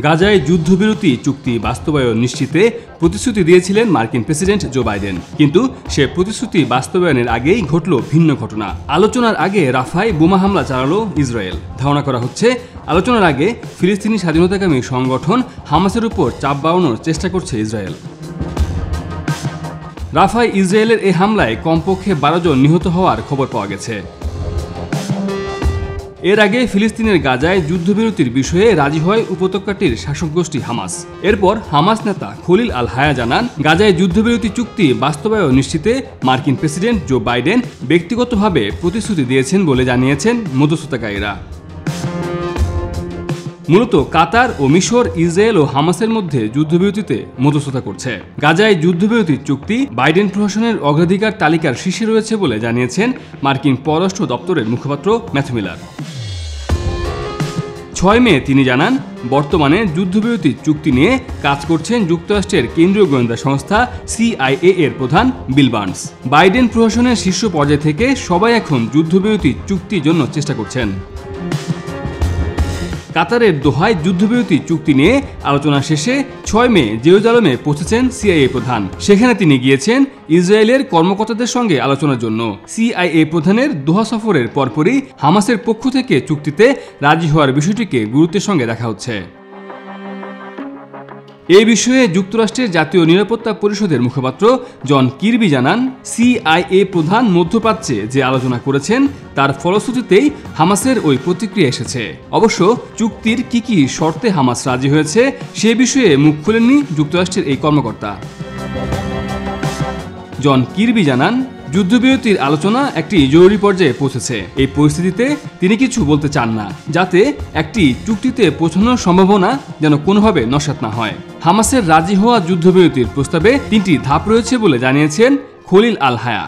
গাজায় যুদ্ধবিরতি চুক্তি বাস্তবায়ন নিশ্চিতে প্রতিশ্রুতি দিয়েছিলেন মার্কিন প্রেসিডেন্ট জো বাইডেন, কিন্তু সে প্রতিশ্রুতি বাস্তবায়নের আগেই ঘটল ভিন্ন ঘটনা। আলোচনার আগে রাফায় বোমা হামলা চালালো ইসরায়েল। ধারণা করা হচ্ছে আলোচনার আগে ফিলিস্তিনি স্বাধীনতাকামী সংগঠন হামাসের উপর চাপ বাড়ানোর চেষ্টা করছে ইসরায়েল। রাফায় ইসরায়েলের এই হামলায় কমপক্ষে 12 জন নিহত হওয়ার খবর পাওয়া গেছে। এর আগে ফিলিস্তিনের গাজায় যুদ্ধবিরতির বিষয়ে রাজি হয় উপত্যকাটির শাসক গোষ্ঠী হামাস। এরপর হামাস নেতা খলিল আল হায়া জানান, গাজায় যুদ্ধবিরতি চুক্তি বাস্তবায়ন নিশ্চিতে মার্কিন প্রেসিডেন্ট জো বাইডেন ব্যক্তিগতভাবে প্রতিশ্রুতি দিয়েছেন বলে জানিয়েছেন মধ্যস্থতাকারীরা। মূলত কাতার ও মিশর ইসরায়েল ও হামাসের মধ্যে যুদ্ধবিরতিতে মধ্যস্থতা করছে। গাজায় যুদ্ধবিরতির চুক্তি বাইডেন প্রশাসনের অগ্রাধিকার তালিকার শীর্ষে রয়েছে বলে জানিয়েছেন মার্কিন পররাষ্ট্র দপ্তরের মুখপাত্র ম্যাথু মিলার। 6 মে তিনি জানান, বর্তমানে যুদ্ধবিরতির চুক্তি নিয়ে কাজ করছেন যুক্তরাষ্ট্রের কেন্দ্রীয় গোয়েন্দা সংস্থা CIA এর প্রধান বিল বার্নস। বাইডেন প্রশাসনের শীর্ষ পর্যায় থেকে সবাই এখন যুদ্ধবিরতির চুক্তির জন্য চেষ্টা করছেন। কাতারের দোহায় যুদ্ধবিরতি চুক্তি নিয়ে আলোচনা শেষে 6 মে জেরুজালেমে পৌঁছেছেন CIA প্রধান। সেখানে তিনি গিয়েছেন ইসরায়েলের কর্মকর্তাদের সঙ্গে আলোচনার জন্য। CIA প্রধানের দোহা সফরের পরপরই হামাসের পক্ষ থেকে চুক্তিতে রাজি হওয়ার বিষয়টিকে গুরুত্বের সঙ্গে দেখা হচ্ছে। এই বিষয়ে যুক্তরাষ্ট্রের জাতীয় নিরাপত্তা পরিষদের মুখপাত্র জন কির্বি জানান, CIA প্রধান মধ্যপ্রাচ্যে যে আলোচনা করেছেন তার ফলশ্রুতিতেই হামাসের ওই প্রতিক্রিয়া এসেছে। অবশ্য চুক্তির কি শর্তে হামাস রাজি হয়েছে সে বিষয়ে মুখ খুলেননি যুক্তরাষ্ট্রের এই কর্মকর্তা। জন কির্বি জানান, যুদ্ধবিরতির আলোচনা একটি জরুরি পর্যায়ে পৌঁছেছে। এই পরিস্থিতিতে তিনি কিছু বলতে চান না, যাতে একটি চুক্তিতে পৌঁছানোর সম্ভাবনা যেন কোনোভাবে নস্যাৎ না হয়। হামাসের রাজি হওয়া যুদ্ধবিরতির প্রস্তাবে 3টি ধাপ রয়েছে বলে জানিয়েছেন খলিল আল হায়া।